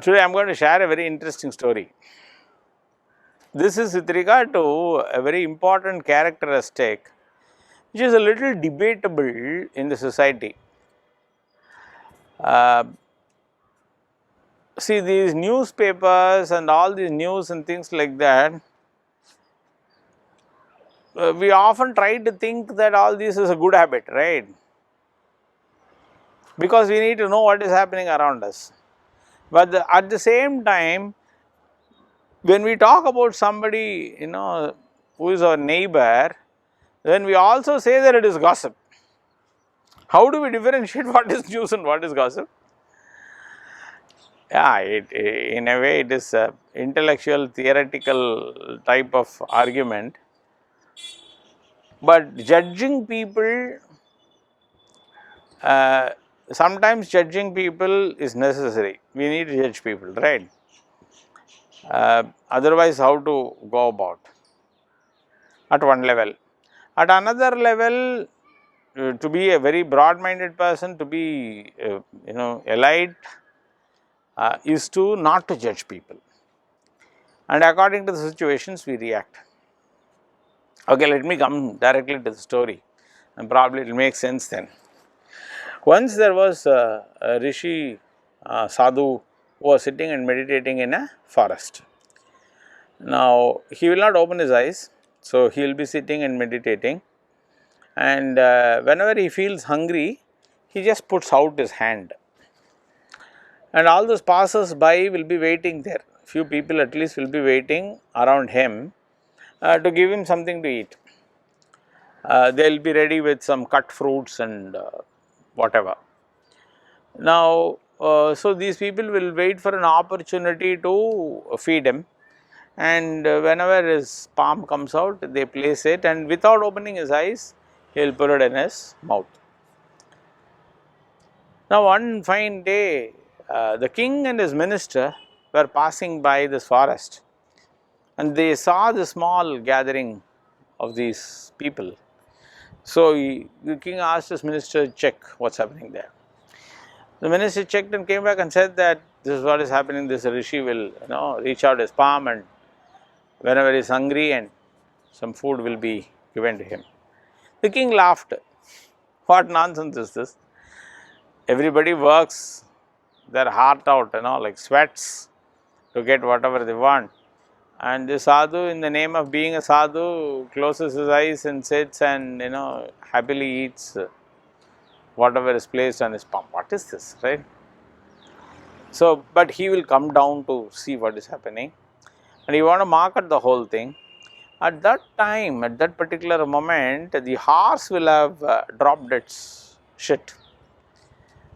Today I am going to share a very interesting story. This is with regard to a very important characteristic which is a little debatable in the society. Uh, See, these newspapers and all these news and things like that, we often try to think that all this is a good habit, right? Because we need to know what is happening around us. But at the same time, when we talk about somebody, who is our neighbor, then we also say that it is gossip. How do we differentiate what is news and what is gossip? Yeah, in a way it is a intellectual, theoretical type of argument. But judging people, sometimes judging people is necessary. We need to judge people, right? Otherwise, how to go about? At one level. At another level, to be a very broad-minded person, to be, elite, is to not to judge people. And according to the situations, we react. Okay, let me come directly to the story, and probably it will make sense then. Once there was a rishi, sadhu, who was sitting and meditating in a forest. Now, he will not open his eyes, so he will be sitting and meditating, and whenever he feels hungry, he just puts out his hand, and all those passers by will be waiting there. Few people at least will be waiting around him to give him something to eat. They will be ready with some cut fruits and whatever. Now, so these people will wait for an opportunity to feed him, and whenever his palm comes out, they place it, and without opening his eyes, he will put it in his mouth. Now, one fine day, the king and his minister were passing by this forest, and they saw the small gathering of these people. So, the king asked his minister to check what is happening there. The minister checked and came back and said that this is what is happening. This rishi will, reach out his palm, and whenever he is hungry, and some food will be given to him. The king laughed. What nonsense is this? Everybody works their heart out, like sweats to get whatever they want. And the sadhu, in the name of being a sadhu, closes his eyes and sits and, happily eats whatever is placed on his palm. What is this, right? So, but he will come down to see what is happening, and he want to market the whole thing. At that time, at that particular moment, the horse will have dropped its shit.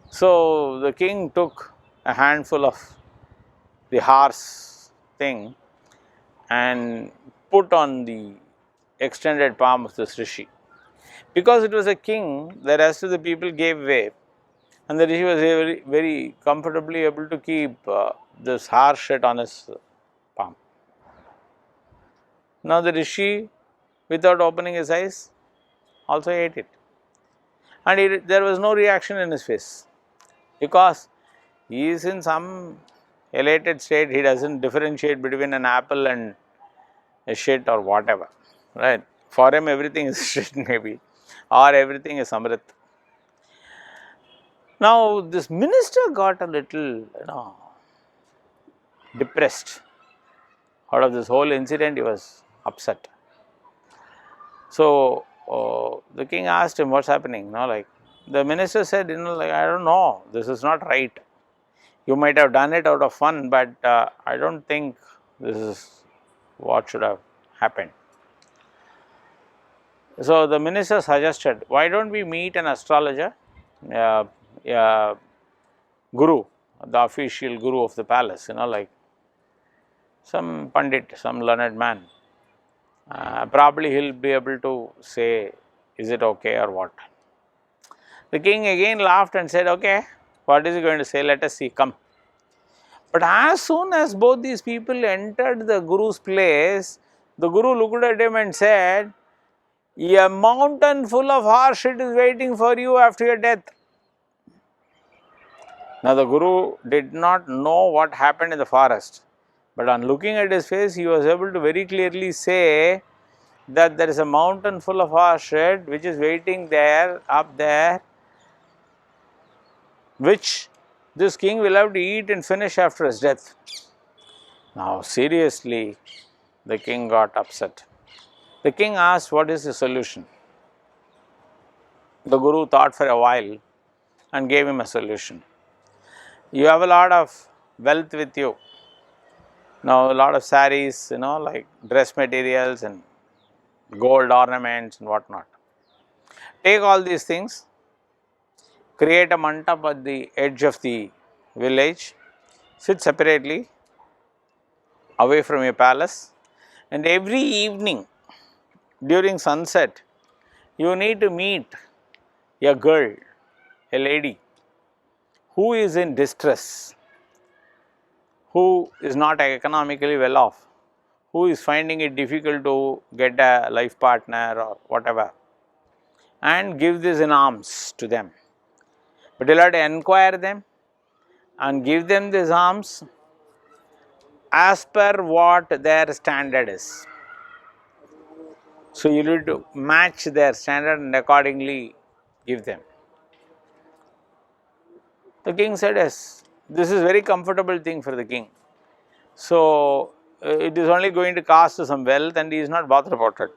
So, the king took a handful of the horse thing and put on the extended palm of this rishi. Because it was a king, the rest of the people gave way, and the rishi was very, very comfortably able to keep this horse shit on his palm. Now, the rishi, without opening his eyes, also ate it, and there was no reaction in his face, because he is in some elated state. He does not differentiate between an apple and a shit or whatever, right? For him, everything is shit maybe, or everything is amrit. Now, this minister got a little, depressed out of this whole incident. He was upset. So, the king asked him, what's happening? The minister said, I don't know, this is not right. You might have done it out of fun, but I don't think this is what should have happened. So, the minister suggested, why don't we meet an astrologer, guru, the official guru of the palace, like some pandit, some learned man. Probably he will be able to say, is it okay or what. The king again laughed and said, okay, what is he going to say? Let us see, come. But as soon as both these people entered the guru's place, the guru looked at him and said, a mountain full of horse shit is waiting for you after your death. Now the Guru did not know what happened in the forest, but on looking at his face, he was able to very clearly say that there is a mountain full of horse shit which is waiting there, up there, which this king will have to eat and finish after his death. Now seriously, the king got upset. The king asked, what is the solution? The Guru thought for a while and gave him a solution. You have a lot of wealth with you. Now a lot of saris, like dress materials and gold ornaments and whatnot. Take all these things, create a mandap at the edge of the village, sit separately away from your palace, and every evening during sunset, you need to meet a girl, a lady who is in distress, who is not economically well off, who is finding it difficult to get a life partner or whatever, and give this in alms to them. But you will have to enquire them and give them these alms as per what their standard is. So you need to match their standard and accordingly give them. The king said, yes, this is very comfortable thing for the king. So it is only going to cost some wealth and he is not bothered about it,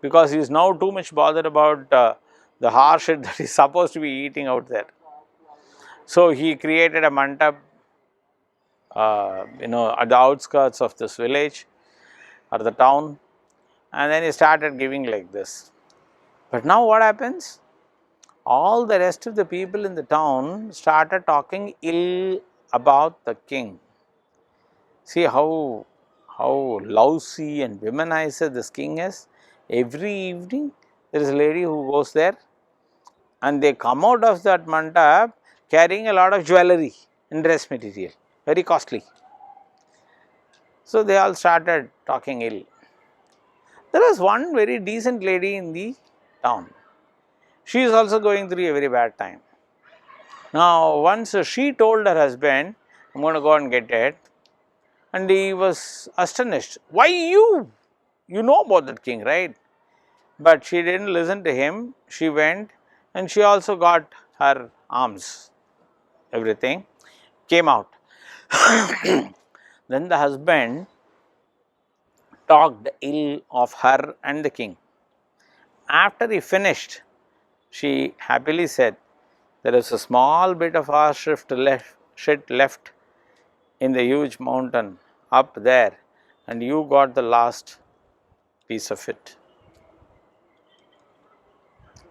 because he is now too much bothered about the horse shit that he is supposed to be eating out there. So he created a mandap, at the outskirts of this village or the town, and then he started giving like this. But now what happens? All the rest of the people in the town started talking ill about the king. See how lousy and womanized this king is. Every evening there is a lady who goes there and they come out of that mandap carrying a lot of jewelry and dress material, very costly. So they all started talking ill. There was one very decent lady in the town. She is also going through a very bad time. Now once she told her husband, I am going to go and get it, and he was astonished. Why you? You know about that king, right? But she didn't listen to him. She went and she also got her alms. Everything came out. Then the husband talked ill of her and the king. After he finished, she happily said, there is a small bit of horse shit left in the huge mountain up there, and you got the last piece of it.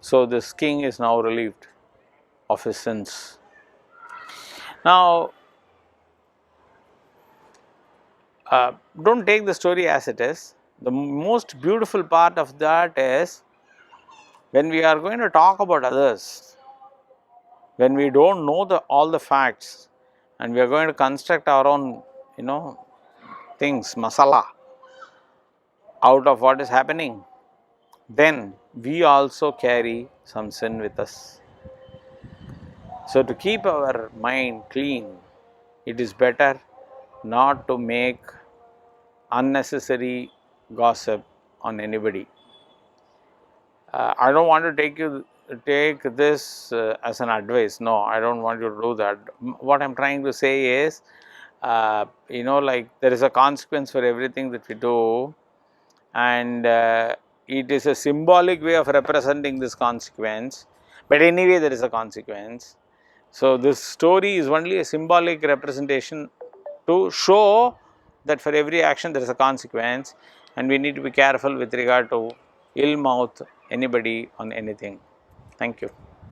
So this king is now relieved of his sins. Now, don't take the story as it is. The most beautiful part of that is when we are going to talk about others, when we don't know all the facts and we are going to construct our own, things, masala, out of what is happening, then we also carry some sin with us. So to keep our mind clean, it is better not to make unnecessary gossip on anybody. I don't want to take this as an advice. No, I don't want you to do that. What I am trying to say is, like there is a consequence for everything that we do, and it is a symbolic way of representing this consequence. But anyway, there is a consequence. So this story is only a symbolic representation to show that for every action there is a consequence, and we need to be careful with regard to ill mouth anybody on anything. Thank you.